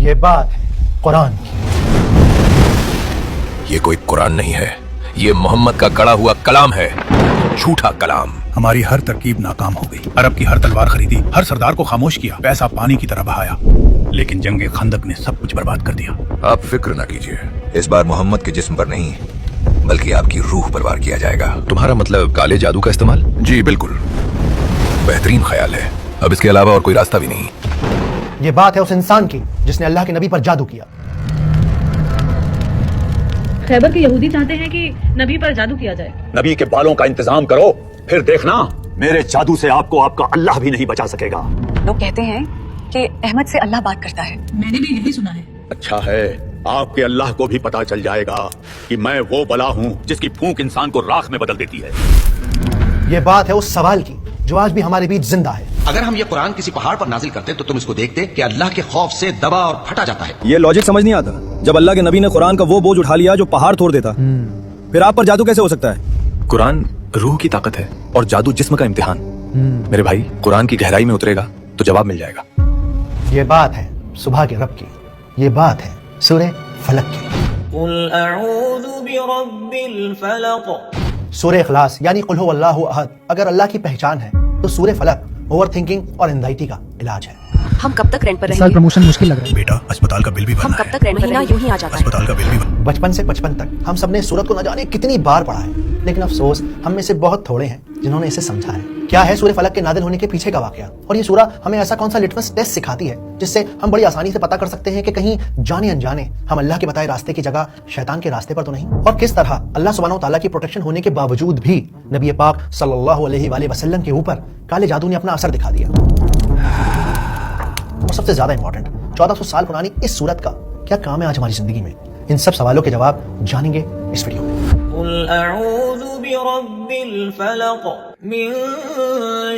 یہ بات ہے قرآن کی. یہ کوئی قرآن نہیں ہے, یہ محمد کا گڑا ہوا کلام ہے, جھوٹا کلام. ہماری ہر ترکیب ناکام ہو گئی. عرب کی ہر تلوار خریدی, ہر سردار کو خاموش کیا, پیسہ پانی کی طرح بہایا, لیکن جنگ خندق نے سب کچھ برباد کر دیا. آپ فکر نہ کیجیے, اس بار محمد کے جسم پر نہیں بلکہ آپ کی روح پر وار کیا جائے گا. تمہارا مطلب کالے جادو کا استعمال؟ جی بالکل, بہترین خیال ہے. اب اس کے علاوہ اور کوئی راستہ بھی نہیں. یہ بات ہے اس انسان کی جس نے اللہ کے نبی پر جادو کیا. خیبر کے یہودی چاہتے ہیں کہ نبی پر جادو کیا جائے. نبی کے بالوں کا انتظام کرو, پھر دیکھنا میرے جادو سے آپ کو آپ کا اللہ بھی نہیں بچا سکے گا. لوگ کہتے ہیں کہ احمد سے اللہ بات کرتا ہے. میں نے بھی یہی سنا ہے. اچھا ہے, آپ کے اللہ کو بھی پتا چل جائے گا کہ میں وہ بلا ہوں جس کی پھونک انسان کو راکھ میں بدل دیتی ہے. یہ بات ہے اس سوال کی جو آج بھی ہمارے بیچ زندہ ہے. اگر ہم یہ قرآن کسی پہاڑ پر نازل کرتے تو تم اس کو دیکھتے کہ اللہ کے خوف سے دبا اور پھٹا جاتا ہے. یہ لاجک سمجھ نہیں آتا. جب اللہ کے نبی نے قرآن کا وہ بوجھ اٹھا لیا جو پہاڑ توڑ دیتا, پھر آپ پر جادو کیسے ہو سکتا ہے؟ قرآن روح کی طاقت ہے اور جادو جسم کا امتحان. میرے بھائی, قرآن کی گہرائی میں اترے گا تو جواب مل جائے گا. یہ بات ہے صبح کے رب کی, یہ بات ہے سورہ فلق کی. قل اعوذ برب الفلق. سورہ اخلاص یعنی قل هو اللہ احد اگر اللہ کی پہچان ہے تو سورہ فلق اوور تھنکنگ اور انزائٹی کا علاج ہے. ہم کب تک رینٹ پر رہیں گے؟ پروموشن مشکل لگ رہا ہے. بیٹا اسپتال کا بل بھی ہم بھرنا کب ہے. تک رینٹ پر رہیں گے؟ یوں ہی آ جاتا ہے. اسپتال کا بل بھی بچپن سے 55 تک ہم سب نے سورت کو نہ جانے کتنی بار پڑھا ہے, لیکن افسوس ہم میں سے بہت تھوڑے ہیں جنہوں نے اسے سمجھا ہے. کیا ہے سورہ فلق کے نازل ہونے کے پیچھے کا واقعہ, اور یہ سورہ ہمیں ایسا کون سا لٹمس ٹیسٹ سکھاتی ہے جس سے ہم بڑی آسانی سے پتہ کر سکتے ہیں کہ کہیں جانے انجانے ہم اللہ کے بتائے راستے کی جگہ شیطان کے راستے پر تو نہیں, اور کس طرح اللہ سبحانہ و تعالیٰ کی پروٹیکشن ہونے کے باوجود بھی نبی پاک صلی اللہ علیہ وآلہ وسلم کے اوپر کالے جادو نے اپنا اثر دکھا دیا. اور سب سے زیادہ امپورٹنٹ, 1400 سال پرانی اس سورت کا کیا کام ہے آج ہماری زندگی میں؟ ان سب سوالوں کے جواب جانیں گے اس ویڈیو میں. قل اعوذ برب الفلق من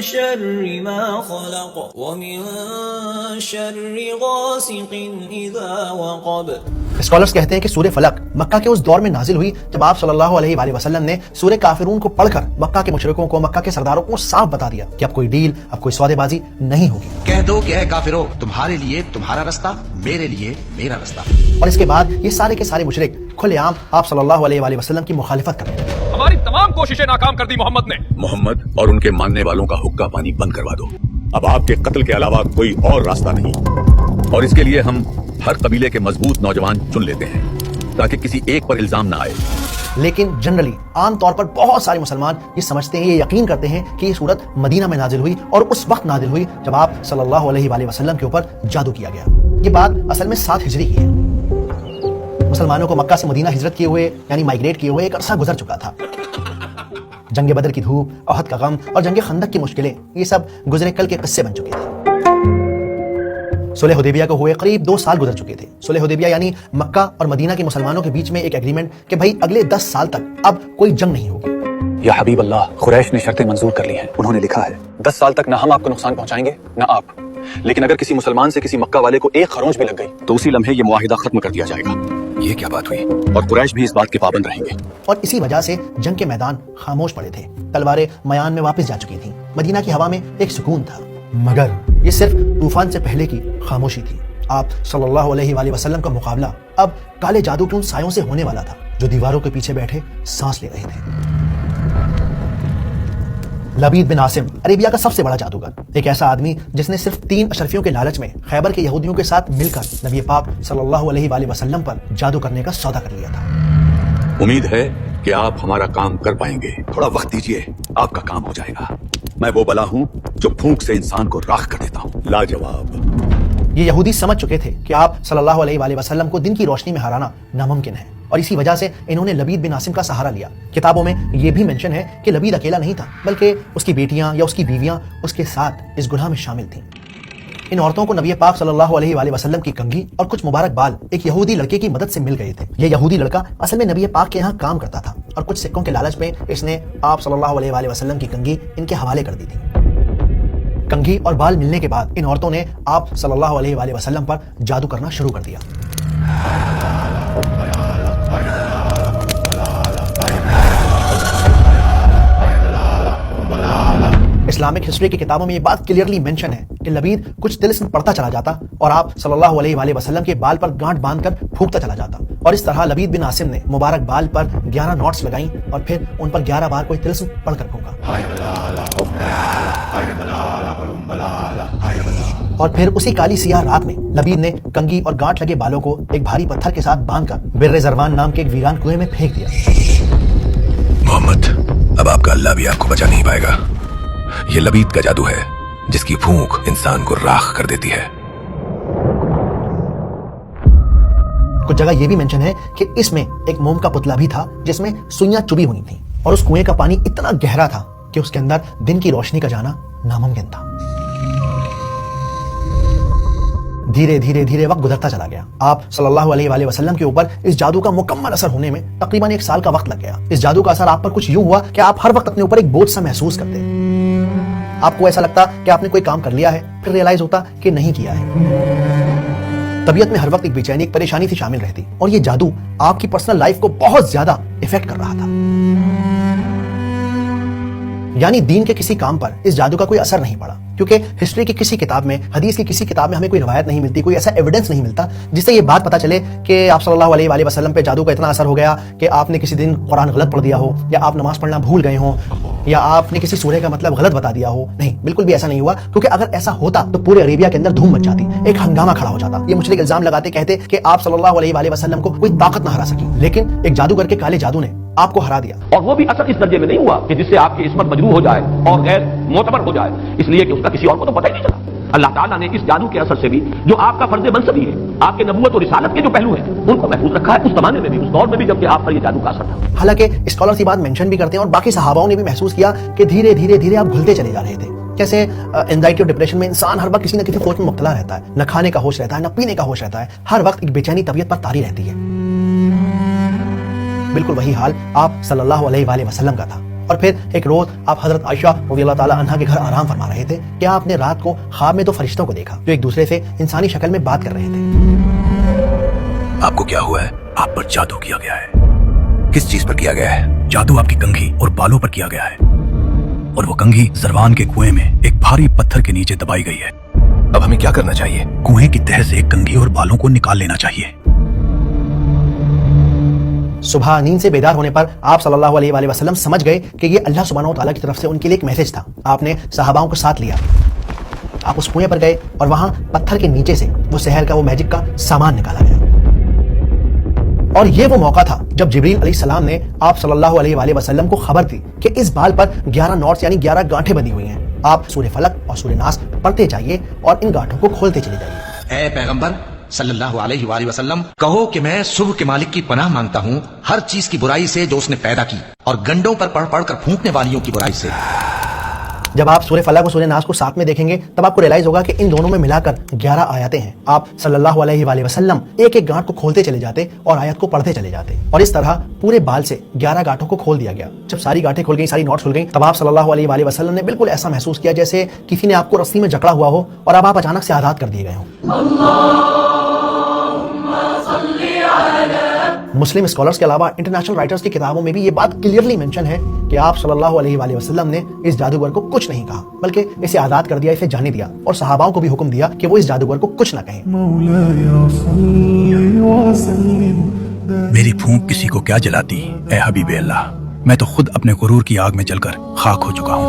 شر ما خلق ومن شر غاسق اذا وقب. اسکالرز کہتے ہیں کہ سورہ فلق مکہ کے اس دور میں نازل ہوئی جب آپ صلی اللہ علیہ وآلہ وسلم نے سورہ کافرون کو پڑھ کر مکہ کے مشرکوں کو, مکہ کے سرداروں کو صاف بتا دیا کہ اب کوئی ڈیل, اب کوئی سودے بازی نہیں ہوگی. کہہ دو کہ اے کافرو, تمہارے لیے تمہارا رستہ, میرے لیے میرا رستہ. اور اس کے بعد یہ سارے کے سارے مشرک کھلے عام آپ صلی اللہ علیہ وآلہ وسلم کی مخالفت کرتے ہیں. ہماری تمام کوششیں ناکام کر دی محمد نے. محمد اور ان کے ماننے والوں کا حقہ پانی بند کروا دو. اب آپ کے قتل کے علاوہ کوئی اور راستہ نہیں, اور اس کے لیے ہم ہر قبیلے کے مضبوط نوجوان چن لیتے ہیں تاکہ کسی ایک پر الزام نہ آئے. لیکن جنرلی عام طور پر بہت سارے مسلمان یہ سمجھتے ہیں, یہ یقین کرتے ہیں کہ یہ سورت مدینہ میں نازل ہوئی اور اس وقت نازل ہوئی جب آپ صلی اللہ علیہ وآلہ وسلم کے اوپر جادو کیا گیا. یہ بات اصل میں 7 ہجری کی ہے. مسلمانوں کو مکہ سے مدینہ ہجرت کیے ہوئے یعنی مائگریٹ کیے ہوئے ایک عرصہ گزر چکا تھا. جنگ بدر کی دھوپ, احد کا غم اور جنگ خندق کی مشکلیں, یہ سب گزرے کل کے قصے بن چکے تھے. صلح حدیبیہ کو ہوئے قریب 2 سال گزر چکے تھے. صلح حدیبیہ یعنی مکہ اور مدینہ کے مسلمانوں کے بیچ میں ایک ایگریمنٹ کہ بھائی اگلے 10 سال تک اب کوئی جنگ نہیں ہوگی. یا حبیب اللہ, قریش نے شرطیں منظور کر لی ہیں. انہوں نے لکھا ہے 10 سال تک نہ ہم آپ کو نقصان پہنچائیں گے نہ آپ, لیکن اگر کسی مسلمان سے کسی مکہ والے کو ایک خروش بھی لگ گئی تو اسی لمحے یہ معاہدہ ختم کر دیا جائے گا. یہ کیا بات ہوئی؟ اور قریش بھی اس بات کے پابند رہیں گے. اور اسی وجہ سے جنگ کے میدان خاموش پڑے تھے. تلواریں میان میں واپس جا چکی تھیں. مدینہ کی ہوا میں ایک سکون تھا, مگر یہ صرف طوفان سے پہلے کی خاموشی تھی. آپ صلی اللہ علیہ وآلہ وسلم کا مقابلہ اب کالے جادو کے ان سایوں سے ہونے والا تھا جو دیواروں کے پیچھے بیٹھے سانس لے رہے تھے. لبید بن عاصم عربیہ کا سب سے بڑا جادوگر, ایک ایسا آدمی جس نے صرف 3 اشرفیوں کے لالچ میں خیبر کے یہودیوں کے ساتھ مل کر نبی پاک صلی اللہ علیہ وآلہ وسلم پر جادو کرنے کا سودا کر لیا تھا. امید ہے کہ آپ ہمارا کام کر پائیں گے. تھوڑا وقت دیجئے, آپ کا کام ہو جائے گا. میں وہ بلا ہوں جو پھونک سے انسان کو راکھ کر دیتا ہوں. لاجواب. یہ یہودی سمجھ چکے تھے کہ آپ صلی اللہ علیہ وآلہ وسلم کو دن کی روشنی میں ہرانا ناممکن ہے, اور اسی وجہ سے انہوں نے لبید بن عاصم کا سہارا لیا. کتابوں میں یہ بھی منشن ہے کہ لبید اکیلا نہیں تھا بلکہ اس کی بیٹیاں یا اس کی بیویاں اس کے ساتھ اس گناہ میں شامل تھیں. ان عورتوں کو نبی پاک صلی اللہ علیہ وآلہ وسلم کی کنگھی اور کچھ مبارک بال ایک یہودی لڑکے کی مدد سے مل گئے تھے. یہ یہودی لڑکا اصل میں نبی پاک کے یہاں کام کرتا تھا اور کچھ سکوں کے لالچ میں اس نے آپ صلی اللہ علیہ وآلہ وسلم کی کنگھی ان کے حوالے کر دی تھی. کنگھی اور بال ملنے کے بعد ان عورتوں نے آپ صلی اللہ علیہ وآلہ وسلم پر جادو کرنا شروع کر دیا. اسلامک ہسٹری کی کتابوں میں یہ بات کلیئرلی مینشن ہے کہ لبید کچھ طلسم پڑھتا چلا جاتا اور آپ صلی اللہ علیہ وآلہ وسلم کے بال پر گانٹ باندھ کر پھونکتا چلا جاتا، اور اس طرح لبید بن عاصم نے مبارک بال پر 11 نوٹس لگائیں اور پھر ان پر 11 بار کوئی طلسم پڑھ کر پھونکا، اور پھر اسی کالی سیاہ رات میں لبید نے کنگھی اور گانٹ لگے بالوں کو ایک بھاری پتھر کے ساتھ باندھ کر بر زروان نام کے ایک ویران کنویں میں پھینک دیا۔ محمد، اب آپ کا اللہ بھی آپ کو بچا نہیں پائے گا۔ یہ لبید کا جادو ہے جس کی پھونک انسان کو راکھ کر دیتی ہے۔ کچھ جگہ یہ بھی منشن ہے کہ اس میں ایک موم کا پتلا بھی تھا جس میں سوئیاں چبھی ہوئی تھیں، اور اس کنویں کا پانی اتنا گہرا تھا کہ اس کے اندر دن کی روشنی کا جانا ناممکن تھا۔ دھیرے دھیرے دھیرے وقت گزرتا چلا گیا۔ آپ صلی اللہ علیہ وآلہ وسلم کے اوپر اس جادو کا مکمل اثر ہونے میں تقریباً 1 سال کا وقت لگ گیا۔ اس جادو کا اثر آپ پر کچھ یوں ہوا کہ آپ ہر وقت اپنے اوپر ایک بوجھ سا محسوس کرتے، آپ کو ایسا لگتا کہ آپ نے کوئی کام کر لیا ہے، پھر ریئلائز ہوتا کہ نہیں کیا ہے۔ طبیعت میں ہر وقت ایک بے چینی، ایک پریشانی سی شامل رہتی، اور یہ جادو آپ کی پرسنل لائف کو بہت زیادہ افیکٹ کر رہا تھا۔ یعنی دین کے کسی کام پر اس جادو کا کوئی اثر نہیں پڑا، کیونکہ ہسٹری کی کسی کتاب میں، حدیث کی کسی کتاب میں ہمیں کوئی روایت نہیں ملتی، کوئی ایسا ایویڈنس نہیں ملتا جس سے یہ بات پتہ چلے کہ آپ صلی اللہ علیہ وآلہ وسلم پہ جادو کا اتنا اثر ہو گیا کہ آپ نے کسی دن قرآن غلط پڑھ دیا ہو، یا آپ نماز پڑھنا بھول گئے ہوں، یا آپ نے کسی سورہ کا مطلب غلط بتا دیا ہو۔ نہیں، بالکل بھی ایسا نہیں ہوا، کیونکہ اگر ایسا ہوتا تو پورے عربیہ کے اندر دھوم مچ جاتی، ایک ہنگامہ کھڑا ہو جاتا، یہ مشرک الزام لگاتے کہتے کہ آپ صلی اللہ علیہ وآلہ وسلم کو کوئی طاقت نہ ہرا سکی، لیکن ایک جادوگر کے کالے جادو نے آپ کو ہرا دیا۔ اور وہ بھی اثر اس درجے میں نہیں ہوا کہ جس سے آپ کی عصمت مجروح ہو جائے اور غیر معتبر ہو جائے، اس لیے کہ اس کا کسی اور کو تو پتہ ہی نہیں چلا۔ اللہ تعالیٰ نے اس جادو کے اثر سے بھی جو آپ کا فرض منصبی ہے، آپ کے نبوت اور رسالت کے جو پہلو ہیں، ان کو محفوظ رکھا ہے، اس زمانے میں بھی، اس دور میں بھی جبکہ آپ پر یہ جادو کا اثر تھا۔ حالانکہ اسکالرز یہ بات مینشن بھی کرتے ہیں اور باقی صحاباؤں نے بھی محسوس کیا کہ دھیرے دھیرے دھیرے آپ گھلتے چلے جا رہے تھے۔ جیسے اینزائٹی اور ڈپریشن میں انسان ہر وقت کسی نہ کسی سوچ میں مبتلا رہتا ہے، نہ کھانے کا ہوش رہتا ہے، نہ پینے کا ہوش رہتا ہے، ہر وقت ایک بے چینی طبیعت پر طاری رہتی ہے۔ بالکل وہی حال آپ صلی اللہ علیہ وآلہ وسلم کا تھا۔ اور پھر ایک روز آپ حضرت عائشہ رضی اللہ تعالیٰ عنہا کے گھر آرام فرما رہے تھے کہ آپ نے رات کو خواب میں 2 فرشتوں کو دیکھا جو ایک دوسرے سے انسانی شکل میں بات کر رہے تھے۔ آپ کو کیا ہوا ہے؟ آپ پر جادو کیا گیا ہے۔ کس چیز پر کیا گیا ہے؟ جادو آپ کی کنگھی اور بالوں پر کیا گیا ہے، اور وہ کنگھی زروان کے کنویں میں ایک بھاری پتھر کے نیچے دبائی گئی ہے۔ اب ہمیں کیا کرنا چاہیے؟ کنویں کی تہہ سے کنگھی اور بالوں کو نکال لینا چاہیے۔ صبح نیند سے بیدار ہونے پر آپ صلی اللہ علیہ وآلہ وسلم سمجھ گئے کہ یہ اللہ سبحانہ و تعالیٰ کی طرف سے ان کے لیے ایک میسج تھا۔ آپ نے صحاباؤں کو ساتھ لیا، آپ اس کنویں پر گئے اور وہاں پتھر کے نیچے سے وہ سحر کا، وہ میجک کا سامان نکالا گیا۔ اور یہ وہ موقع تھا جب جبریل علیہ السلام نے آپ صلی اللہ علیہ وآلہ وسلم کو خبر دی کہ اس بال پر 11 نوٹس یعنی 11 گانٹھیں بندھی ہوئی ہیں، آپ سورہ فلق اور سورہ ناس پڑھتے جائیے اور ان گانٹھوں کو کھولتے چلے جائیے۔ اے پیغمبر صلی اللہ علیہ وآلہ وسلم، کہو کہ میں صبح کے مالک کی پناہ مانگتا ہوں ہر چیز کی برائی سے جو اس نے پیدا کی، اور گنڈوں پر پڑھ پڑھ کر پھونکنے والیوں کی برائی سے۔ جب آپ سورہ فلق اور سورہ ناس کو ساتھ میں دیکھیں گے تب آپ کو ریلائز ہوگا کہ ان دونوں میں ملا کر 11 آیاتیں ہیں۔ آپ صلی اللہ علیہ وآلہ وسلم ایک ایک گانٹ کو کھولتے چلے جاتے اور آیت کو پڑھتے چلے جاتے، اور اس طرح پورے بال سے 11 گانٹوں کو کھول دیا گیا۔ جب ساری گانٹیں کھل گئیں، ساری نوٹس کھل گئیں، تب آپ صلی اللہ علیہ وآلہ وسلم نے بالکل ایسا محسوس کیا جیسے کسی نے آپ کو رسی میں جکڑا ہوا ہو اور اب آپ اچانک سے آزاد کر دیے گئے ہوں۔ مسلم اسکالرز کے علاوہ انٹرنیشنل رائٹرز کی کتابوں میں بھی یہ بات کلیئرلی مینشن ہے کہ آپ صلی اللہ علیہ وآلہ وسلم نے اس جادوگر کو کچھ نہیں کہا، بلکہ اسے آزاد کر دیا، اسے جانے دیا، اور صحاباؤں کو بھی حکم دیا کہ وہ اس جادوگر کو کچھ نہ کہیں۔ میری پھونک کسی کو کیا جلاتی اے حبیب اللہ، میں تو خود اپنے غرور کی آگ میں جل کر خاک ہو چکا ہوں۔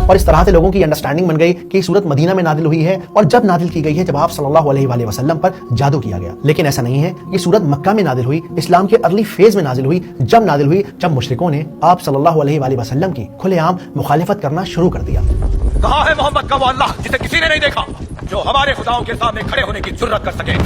اور اس طرح سے لوگوں کی انڈرسٹینڈنگ بن گئی کہ یہ صورت مدینہ میں نازل ہوئی ہے، اور جب نازل کی گئی ہے جب آپ صلی اللہ علیہ وآلہ وسلم پر جادو کیا گیا، لیکن ایسا نہیں ہے۔ یہ صورت مکہ میں نازل ہوئی، اسلام کے ارلی فیز میں نازل ہوئی، جب مشرکوں نے آپ صلی اللہ علیہ وآلہ وسلم کی کھلے عام مخالفت کرنا شروع کر دیا۔ کہاں ہے محمد کا وہ اللہ جسے کسی نے نہیں دیکھا، جو ہمارے خداؤں کے سامنے کھڑے ہونے کی جرات کر سکے؟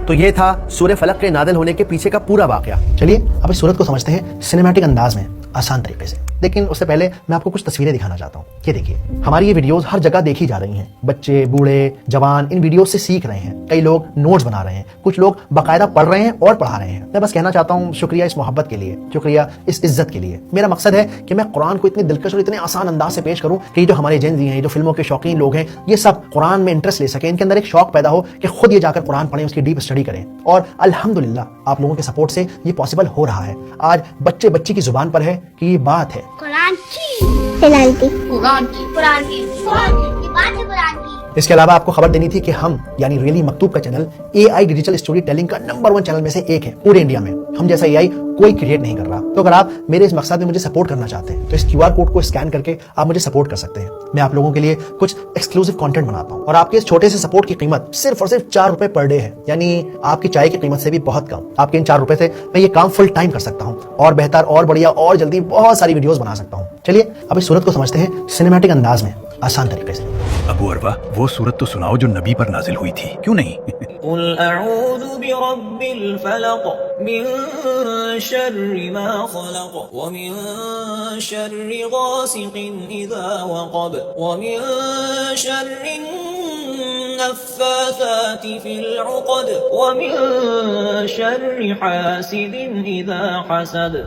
تو یہ تھا سورہ فلق کے نازل ہونے کے پیچھے کا پورا واقعہ۔ چلیے اب اس سورت کو سمجھتے ہیں سنیمیٹک انداز میں، آسان طریقے سے، لیکن اس سے پہلے میں آپ کو کچھ تصویریں دکھانا چاہتا ہوں۔ یہ دیکھیے، ہماری یہ ویڈیوز ہر جگہ دیکھی جا رہی ہیں، بچے، بوڑھے، جوان ان ویڈیوز سے سیکھ رہے ہیں، کئی لوگ نوٹس بنا رہے ہیں، کچھ لوگ باقاعدہ پڑھ رہے ہیں اور پڑھا رہے ہیں۔ میں بس کہنا چاہتا ہوں شکریہ اس محبت کے لیے، شکریہ اس عزت کے لیے۔ میرا مقصد ہے کہ میں قرآن کو اتنے دلکش اور اتنے آسان انداز سے پیش کروں کہ یہ جو ہمارے جین زی ہیں، جو فلموں کے شوقین لوگ ہیں، یہ سب قرآن میں انٹرسٹ لے سکیں، ان کے اندر ایک شوق پیدا ہو کہ خود یہ جا کر قرآن پڑھیں، اس کی ڈیپ اسٹڈی کریں۔ اور الحمدللہ آپ لوگوں کے سپورٹ سے یہ پاسبل ہو رہا ہے۔ آج بچے بچی کی زبان پر ہے कि ये बात है कुरान की, कुरान की, कुरान की, कुरान की, बात है कुरान की। इसके अलावा आपको खबर देनी थी कि हम यानी रियली मकतूब का channel AI digital story telling का नंबर 1 चैनल में से एक है पूरे इंडिया में। हम जैसा AI कोई क्रिएट नहीं कर रहा। तो अगर आप मेरे इस मकसद में मुझे सपोर्ट करना चाहते हैं तो इस QR कोड को स्कैन करके आप मुझे सपोर्ट कर सकते हैं। मैं आप लोगों के लिए कुछ एक्सक्लूसिव कंटेंट बनाता हूँ और आपके इस छोटे से सपोर्ट की कीमत सिर्फ और सिर्फ 4 रुपए पर डे है, यानी आपकी चाय की कीमत से भी बहुत कम। आपके इन 4 रुपए से मैं ये काम फुल टाइम कर सकता हूँ और बेहतर और बढ़िया और जल्दी बहुत सारी वीडियोस बना सकता हूँ। चलिए अब इस सूरत को समझते हैं सिनेमैटिक अंदाज में, आसान तरीके से। अबू अरवा, वो सूरत तो सुनाओ जो नबी पर नाजिल हुई थी, क्यों नहीं? कुल अऊज़ु बिरब्बिल फलक मिन शर्रि मा खलक व मिन शर्रि गासिकिन इज़ा वक़ब व मिन शर्रि नफ़्फ़ाथाति फिल उक़द व मिन शर्रि हासिदिन इज़ा हसद।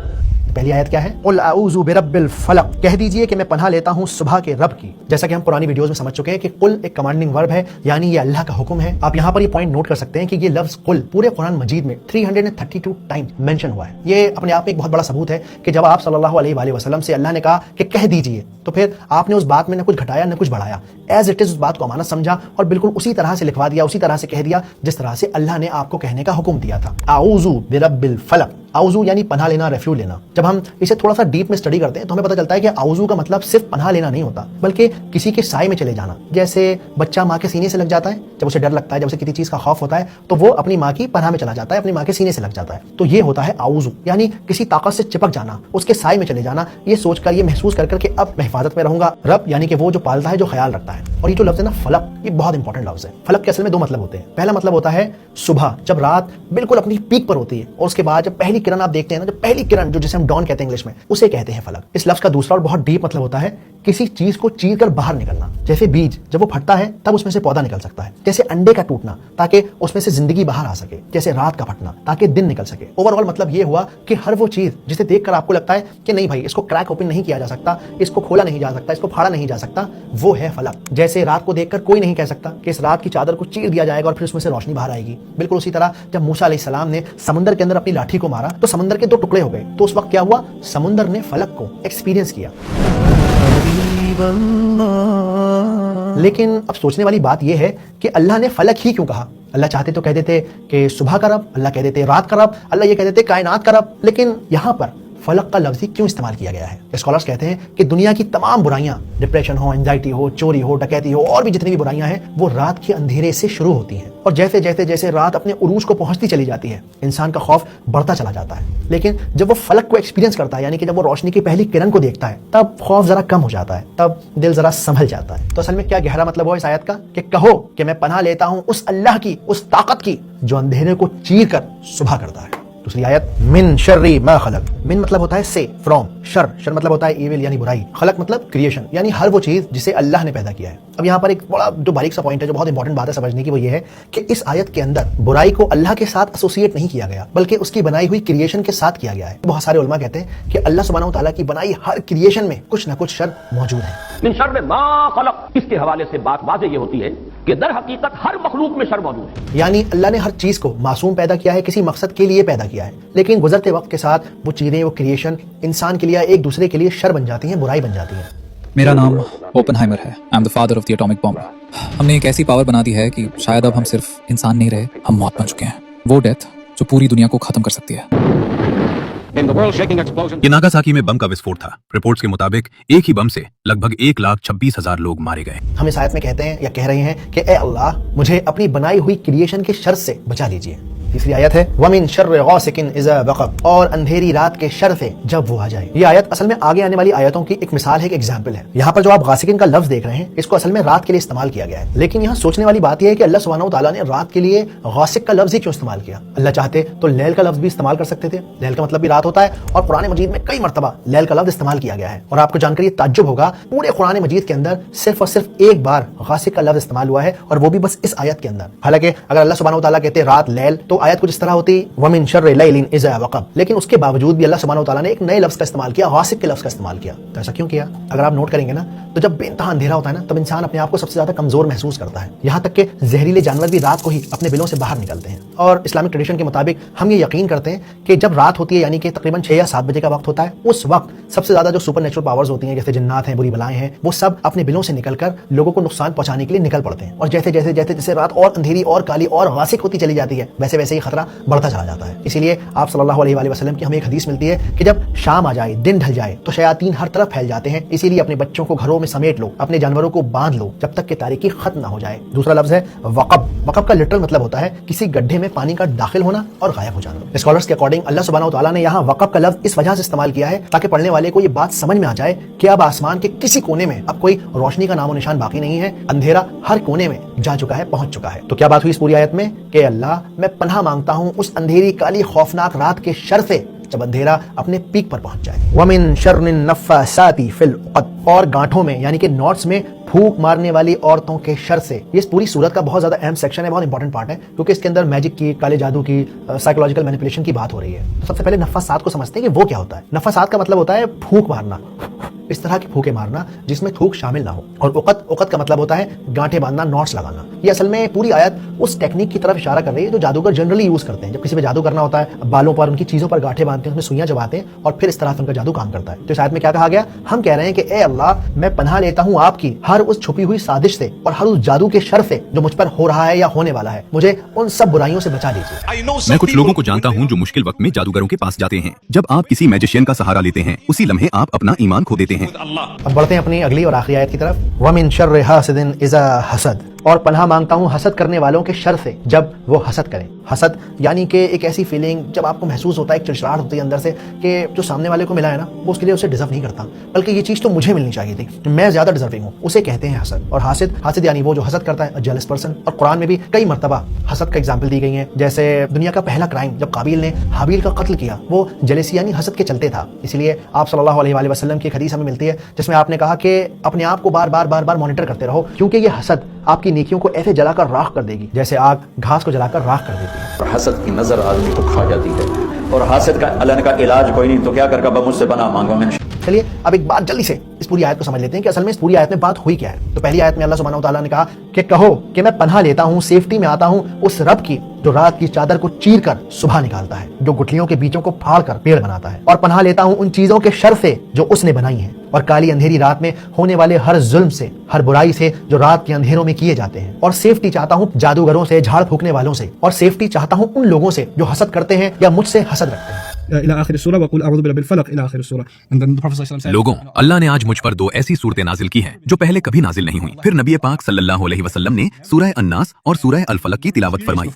पहली आयत क्या है? कुल अऊज़ु बिरब्बिल फलक, कह दीजिए कि मैं पनाह लेता हूँ सुबह के रब की। जैसा कि हम पुरानी वीडियोस में समझ चुके हैं कि कुल एक कमांडिंग वर्ब है, यानी ये अल्लाह का हुक्म है। आप यहाँ पर ये पॉइंट नोट कर सकते हैं कि ये लफ्ज कुल पूरे कुरान मजीद में 332 टाइम मेंशन हुआ है। ये अपने आप में एक बहुत बड़ा सबूत है कि जब आप सल्लल्लाहु अलैहि वसल्लम से अल्लाह ने कहा कि कह दीजिए, तो फिर आपने उस बात में न कुछ घटाया न कुछ बढ़ाया, एज इट इज उस बात को अमानत समझा और बिल्कुल उसी तरह से लिखवा दिया, उसी तरह से कह दिया जिस तरह से अल्लाह ने आपको कहने का हुक्म दिया था। अऊज़ु बिरब्बिल फलक, आउज़ू यानी पनाह लेना, रेफ्यूज लेना। जब हम इसे थोड़ा सा डीप में स्टडी करते हैं तो हमें पता चलता है कि आउज़ू का मतलब सिर्फ पनाह लेना नहीं होता, बल्कि किसी के साए में चले जाना। जैसे बच्चा माँ के सीने से लग जाता है, जब उसे डर लगता है, जब उसे किसी चीज का खौफ होता है, तो वो अपनी माँ की पनाह में चला जाता है, अपनी माँ के सीने से लग जाता है। तो ये होता है आउज़ू, यानी किसी ताकत से चिपक जाना, उसके साए में चले जाना, ये सोचकर, ये महसूस कर कि अब मैं हिफाजत में रहूंगा। रब यानी कि वो जो पालता है, जो ख्याल रखता है। और ये जो लफ्ज है ना फलक, ये बहुत इंपॉर्टेंट लफ्ज है। फलक के असल में 2 मतलब होते हैं। पहला मतलब होता है सुबह, जब रात बिल्कुल अपनी पीक पर होती है, और उसके बाद जब पहली किरण आप देखते हैं ना, जब पहली किरण जो जिसे हम डॉन कहते हैं इंग्लिश में, उसे कहते हैं फलक। इस लफ्ज का दूसरा और बहुत डीप मतलब होता है किसी चीज को चीर कर बाहर निकलना। जैसे बीज जब वो फटता है तब उसमें से पौधा निकल सकता है, जैसे अंडे का टूटना ताकि उसमें से जिंदगी बाहर आ सके, जैसे रात का फटना ताकि दिन निकल सके। ओवरऑल मतलब ये हुआ कि हर वो चीज जिसे देखकर आपको लगता है कि नहीं भाई, इसको क्रैक ओपन नहीं किया जा सकता, इसको खोला नहीं जा सकता, इसको फाड़ा नहीं जा सकता, वो है फलक। जैसे रात को देखकर कोई नहीं कह सकता कि इस रात की चादर को चीर दिया जाएगा और फिर उसमें से रोशनी बाहर आएगी। बिल्कुल उसी तरह जब मूसा अलैहिस्सलाम ने समुद्र के अंदर अपनी लाठी को मारा तो समुद्र के 2 टुकड़े हो गए, तो उस वक्त क्या हुआ? समुद्र ने फलक को एक्सपीरियंस किया। लेकिन अब सोचने वाली बात यह है कि अल्लाह ने फलक ही क्यों कहा? अल्लाह चाहते तो कह देते कि सुबह का रब, अल्लाह कह देते रात का रब, अल्लाह ये कह देते कायनात का रब, लेकिन यहां पर फलक का लफ्ज ही क्यों इस्तेमाल किया गया है? स्कॉलर्स कहते हैं कि दुनिया की तमाम बुराइयां, डिप्रेशन हो, एंजाइटी हो, चोरी हो, डकैती हो, और भी जितनी भी बुराइयां हैं, वो रात के अंधेरे से शुरू होती हैं। और जैसे जैसे जैसे रात अपने उरूज को पहुंचती चली जाती है, इंसान का खौफ बढ़ता चला जाता है। लेकिन जब वो फलक को एक्सपीरियंस करता है, यानी कि जब वो रोशनी की पहली किरण को देखता है, तब खौफ जरा कम हो जाता है, तब दिल जरा संभल जाता है। तो असल में क्या गहरा मतलब हो इस आयत का कि कहो कि मैं पनाह लेता हूं उस अल्लाह की, उस ताकत की जो अंधेरे को चीर कर सुबह करता है। दूसरी आयत, मिन शर्रि मा खलक। मिन मतलब होता है से, फ्रॉम। शर, शर मतलब होता है इविल यानी बुराई। खलक मतलब क्रिएशन, यानी हर वो चीज जिसे अल्लाह ने पैदा किया है। अब यहाँ पर एक बड़ा जो बारीक सा पॉइंट है, जो बहुत इंपॉर्टेंट बात है समझने की, वो ये है कि इस आयत के अंदर बुराई को अल्लाह के साथ एसोसिएट नहीं किया गया, बल्कि उसकी बनाई हुई क्रिएशन के साथ किया गया है। बहुत सारे उलमा कहते हैं कि अल्लाह सुब्हानहू तआला की बनाई हर क्रिएशन में कुछ न कुछ शर मौजूद है। मिन शर्रि मा खलक, इसके हवाले से बात वाज़ेह ये होती है कि दर हकीकत हर मखलूक में शर मौजूद है। यानी अल्लाह ने हर चीज को मासूम पैदा किया है, किसी मकसद के लिए पैदा किया है, लेकिन गुजरते वक्त के साथ वो चीजें, वो क्रिएशन इंसान के लिए, एक दूसरे के लिए शर बन जाती हैं, बुराई बन जाती है। मेरा नाम ओपनहाइमर है। I am the father of the atomic bomb. हमने एक ऐसी पावर बना दी है कि शायद अब हम सिर्फ इंसान नहीं रहे, हम मौत बन चुके हैं। वो डेथ जो पूरी दुनिया को खत्म कर सकती है। ये नागासाकी में बम का विस्फोट था। रिपोर्ट्स के मुताबिक एक ही बम से लगभग 1,26,000 लोग मारे गए। हम इस आयत में कहते हैं या कह रहे हैं कि ए अल्लाह, मुझे अपनी बनाई हुई क्रिएशन के शर से बचा लीजिए। तीसरी आयत है वमिन शर्रि गासिकिन इज़ा वक़ब, और अंधेरी रात के शर से जब वो आ जाए। ये आयत असल में आगे आने वाली आयतों की एक मिसाल है, एक एग्जांपल है। यहाँ पर जो आप गासिकिन का लफ्ज देख रहे हैं, इसको असल में रात के लिए इस्तेमाल किया गया है। लेकिन यहाँ सोचने वाली बात यह है कि अल्लाह सुब्हानहू तआला ने रात के लिए गासिक का लफ्ज ही क्यों इस्तेमाल किया? अल्लाह चाहते तो लैल का लफ्ज भी इस्तेमाल कर सकते थे। लैल का मतलब भी रात होता है, और कुरान मजीद में कई मरतबा लैल का लफ्ज इस्तेमाल किया गया है। और आपको जानकर ये ताज्जुब होगा, पूरे कुरान मजीद के अंदर सिर्फ और सिर्फ एक बार गासिक का लफ्ज इस्तेमाल हुआ है, और वो भी बस इस आयत के अंदर। हालांकि अगर अल्लाह सुब्हानहू तआला कहते रात लैल, तो आयत कुछ इस तरह होती वमिन शर्रि लैलिन इज़ा वक़ब, लेकिन उसके बावजूद भी अल्लाह सुब्हानहू व तआला ने एक नए लफ्ज़ का इस्तेमाल किया, गासिक के लफ्ज़ का इस्तेमाल किया। तो ऐसा क्यों किया? अगर आप नोट करेंगे ना तो जब बेइंतहा अंधेरा होता है ना तब इंसान अपने आप को सबसे ज्यादा कमजोर महसूस करता है। यहाँ तक कि जहरीले जानवर भी रात को ही अपने बिलों से बाहर निकलते हैं। और इस्लामिक ट्रेडिशन के मुताबिक हम ये यकीन करते हैं कि जब रात होती है यानी कि तकरीबन 6 या 7 बजे का वक्त होता है, उस वक्त सबसे ज्यादा जो सुपर नेचुरल पावर्स होती हैं जैसे जिन्नात हैं, बुरी बलाएं हैं, वो सब अपने बिलों से निकलकर लोगों को नुकसान पहुंचाने के लिए निकल पड़ते हैं। और जैसे जैसे जैसे जैसे रात और अंधेरी और काली और गासिक होती चली जाती है वैसे वैसे ही खतरा बढ़ता चला जाता है। इसीलिए आप सल्लल्लाहु अलैहि वसल्लम की हमें एक हदीस मिलती है कि जब शाम आ जाए, दिन ढल जाए तो शयातीन हर तरफ फैल जाते हैं। इसीलिए अपने बच्चों को घरों में समेट लो, अपने जानवरों को बांध लो जब तक कि तारीकी खत्म ना हो जाए। दूसरा लफ्ज है वक़ब। वक़ब का लिटरल मतलब होता है किसी गड्ढे में पानी का दाखिल होना और गायब हो जाना। स्कॉलर्स के अकॉर्डिंग अल्लाह सुब्हानहू व तआला ने यहाँ वक़ब का लफ्ज इस वजह से इस्तेमाल किया है ताकि पढ़ने वाले को ये बात समझ में आ जाए कि अब आसमान के किसी कोने में अब कोई रोशनी का नामो निशान बाकी नहीं है, अंधेरा हर कोने में जा चुका है, पहुंच चुका है। तो क्या बात हुई इस पूरी आयत में कि अल्लाह मैं पनाह मांगता हूं उस अंधेरी काली खौफनाक रात के शर से जब अंधेरा अपने पीक पर पहुंच जाए। वमिन शर्रिन नफ्फासाती फिल उक़द, और गांठों में यानी कि नॉट्स में फूंक मारने वाली औरतों के शर से। ये इस पूरी सूरत का बहुत ज्यादा अहम सेक्शन है, बहुत इंपॉर्टेंट पार्ट है क्योंकि इसके अंदर मैजिक की, काले जादू की, साइकोलॉजिकल मैनिपुलेशन की बात हो रही है। तो सबसे पहले नफ्फासात को समझते हैं कि वो क्या होता है। नफ्फासात का मतलब होता है फूंक मारना, इस तरह की फूंके मारना जिसमें थूक शामिल ना हो। और उक़द, उक़द का मतलब होता है गांठें बांधना, नॉट्स लगाना। ये असल में पूरी आयत उस टेक्निक की तरफ इशारा कर रही है जो जादूगर जनरली यूज करते हैं। जब किसी पे जादू करना होता है, बालों पर, उनकी चीजों पर गांठें बांधते हैं, उसमें सुइयां चबाते हैं और फिर इस तरह से उनका जादू काम करता है। तो इस आयत में क्या कहा गया? हम कह रहे हैं कि ए अल्लाह, मैं पनाह लेता हूं आपकी हर उस छुपी हुई साजिश से और हर उस जादू के शर से जो मुझ पर हो रहा है या होने वाला है। मुझे उन सब बुराइयों से बचा लीजिए। मैं कुछ लोगों को जानता हूँ जो मुश्किल वक्त में जादूगरों के पास जाते हैं। जब आप किसी मैजिशियन का सहारा लेते हैं उसी लम्हे आप अपना ईमान खो देते हैं। अब बढ़ते हैं अपनी अगली और आखिरी आयत की तरफ। वमिन शर्रि हासिदिन इज़ा हसद, और पनाह मांगता हूँ हसद करने वालों के शर से जब वो हसद करें। हसद यानी कि एक ऐसी फीलिंग जब आपको महसूस होता है, एक चिड़चिड़ाहट होती है अंदर से कि जो सामने वाले को मिला है ना वो उसके लिए उसे डिजर्व नहीं करता, बल्कि ये चीज़ तो मुझे मिलनी चाहिए थी, मैं ज्यादा डिजर्विंग हूँ, उसे कहते हैं हसद। और हासिद यानी वो जो हसद करता है, जेलस पर्सन। और कुरान में भी कई मरतबा हसद का एग्जाम्पल दी गई है। जैसे दुनिया का पहला क्राइम जब काबिल ने हाबिल का कत्ल किया वो जेलसी यानी हसद के चलते था। इसलिए आप सल्लल्लाहु अलैहि वसल्लम की एक हदीस हमें मिलती है जिसमें आपने कहा कि अपने आप को बार बार मॉनिटर करते रहो क्योंकि ये हसद आपकी नेकियों को ऐसे जलाकर राख कर देगी जैसे आग घास को जलाकर राख कर देती है। हसद की नजर आदमी को खा जाती है और हसद का अल्लाह का इलाज कोई नहीं, तो क्या कर बाबा मुझसे पनाह मांगो। मैं चलिए अब एक बात जल्दी से इस पूरी आयत को समझ लेते हैं कि असल में इस पूरी आयत में बात हुई क्या है। तो पहली आयत में अल्लाह सुब्हानहू व तआला ने कहा कि कहो कि मैं पनाह लेता हूँ, सेफ्टी में आता हूँ उस रब की जो रात की चादर को चीर कर सुबह निकालता है, जो गुठलियों के बीचों को फाड़ कर पेड़ बनाता है। और पनाह लेता हूँ उन चीजों के शर से जो उसने बनाई हैं और काली अंधेरी रात में होने वाले हर जुल्म से, हर बुराई से जो रात के अंधेरों में किए जाते हैं। और सेफ्टी चाहता हूँ जादूगरों से, झाड़ फूकने वालों से, और सेफ्टी चाहता हूँ उन लोगों से जो हसद करते हैं या मुझसे हसद रखते हैं। लोगों, अल्लाह ने आज मुझ पर 2 ऐसी सूरतें नाजिल की हैं जो पहले कभी नाजिल नहीं हुई। फिर नबी पाक सल्लल्लाहु अलैहि वसल्लम ने सूरह अन्नास और सूरह अल फलक की तिलावत फरमाई।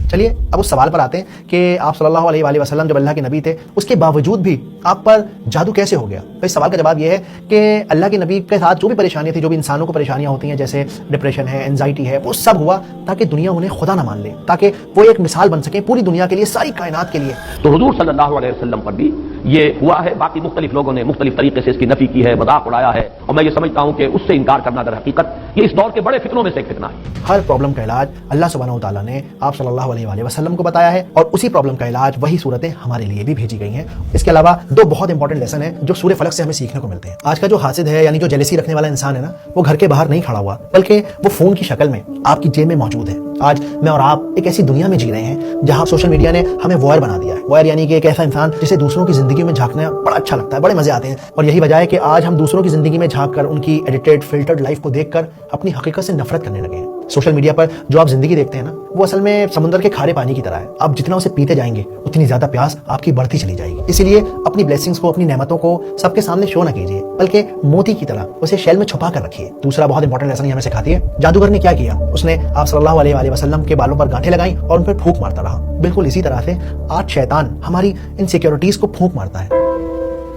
चलिए अब उस सवाल पर आते हैं कि आप सल्लल्लाहु अलैहि वसल्लम जब अल्लाह के नबी थे उसके बावजूद भी आप पर जादू कैसे हो गया? तो इस सवाल का जवाब यह है कि अल्लाह के नबी के साथ जो भी परेशानियां थी, जो भी इंसानों को परेशानियां होती हैं जैसे डिप्रेशन है, एंजाइटी है, वो सब हुआ ताकि दुनिया उन्हें खुदा ना मान ले, ताकि वो एक मिसाल बन सके पूरी दुनिया के लिए, सारी कायनात के लिए। तो हुजूर सल्लल्लाहु अलैहि वसल्लम पर भी ये हुआ है। बाकी मुख्तलिफ लोगों ने मुख्तलिफ तरीके से इसकी नफी की है, मजाक उड़ाया है, और मैं ये समझता हूँ कि उससे इनकार करना दर हकीकत ये इस दौर के बड़े फितनों में से एक फितना है। हर प्रॉब्लम का इलाज अल्लाह सुब्हानहू व तआला ने आप सल्लल्लाहु अलैहि वसल्लम को बताया है और उसी प्रॉब्लम का इलाज वही सूरतें हमारे लिए भी भेजी गई हैं। इसके अलावा 2 बहुत इंपॉर्टेंट लेसन है जो सूरह फलक से हमें सीखने को मिलते हैं। आज का जो हासिद है यानी जो जेलसी रखने वाला इंसान है ना, वो घर के बाहर नहीं खड़ा हुआ बल्कि वो फोन की शक्ल में आपकी जेब में मौजूद है। आज मैं और आप एक ऐसी दुनिया में जी रहे हैं जहां सोशल मीडिया ने हमें वॉयर बना दिया है। वॉयर यानी कि एक ऐसा इंसान जिसे दूसरों की जिंदगी में झांकना बड़ा अच्छा लगता है, बड़े मजे आते हैं। और यही वजह है कि आज हम दूसरों की जिंदगी में झांक कर उनकी एडिटेड फिल्टर्ड लाइफ को देखकर अपनी हकीकत से नफरत करने लगे हैं। सोशल मीडिया पर जो आप जिंदगी देखते हैं ना, वो असल में समुद्र के खारे पानी की तरह है। आप जितना उसे पीते जाएंगे उतनी ज्यादा प्यास आपकी बढ़ती चली जाएगी। इसीलिए अपनी ब्लेसिंग्स को, अपनी नेमतों को सबके सामने शो न कीजिए, बल्कि मोती की तरह उसे शेल में छुपा कर रखिए। दूसरा बहुत इंपॉर्टेंट लेसन हमें सिखाती है, जादूगर ने क्या किया? उसने आप सल्लल्लाहु अलैहि वसल्लम के बालों पर गांठें लगाई और उन पर फूंक मारता रहा। बिल्कुल इसी तरह से आज शैतान हमारी इनसिक्योरिटीज को फूंक मारता है।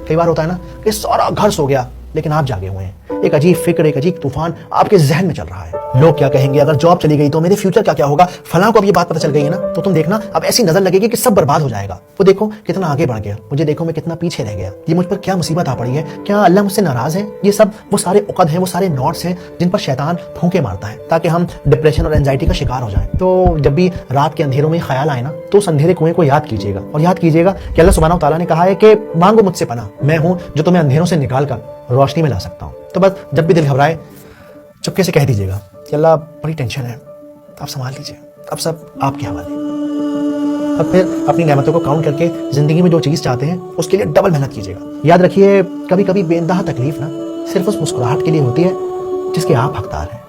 कई बार होता है ना कि सारा घर सो गया लेकिन आप जागे हुए हैं। एक अजीब फिक्र, एक अजीब तूफान आपके जहन में चल रहा है। लोग क्या कहेंगे, अगर जॉब चली गई तो मेरे फ्यूचर क्या क्या होगा। फलां को अब ये बात पता चल गई है ना, तो तुम देखना अब ऐसी नजर लगेगी कि सब बर्बाद हो जाएगा। वो देखो कितना आगे बढ़ गया, मुझे देखो मैं कितना पीछे रह गया, ये मुझ पर क्या मुसीबत आ पड़ी है, क्या अल्लाह मुझसे नाराज है। ये सब वो सारे उकद हैं, वो सारे नॉट्स हैं जिन पर शैतान फूंके मारता है ताकि हम डिप्रेशन और एंजाइटी का शिकार हो जाएं। तो जब भी रात के अंधेरों में ख्याल आए ना, तो उस अंधेरे कुएं को याद कीजिएगा और याद कीजिएगा कि अल्लाह सुब्हानहू तआला ने कहा है कि मांगो मुझसे पनाह, मैं हूं जो तुम्हें अंधेरों से निकाल कर रोशनी में ला सकता हूं। तो बस जब भी दिल घबराए चुपके से कह दीजिएगा कि अल्लाह बड़ी टेंशन है, आप संभाल लीजिए, अब सब आपके हवाले। अब फिर अपनी नेमतों को काउंट करके जिंदगी में जो चीज चाहते हैं उसके लिए डबल मेहनत कीजिएगा। याद रखिए, कभी कभी बेइंतहा तकलीफ ना सिर्फ उस मुस्कुराहट के लिए होती है जिसके आप हकदार हैं।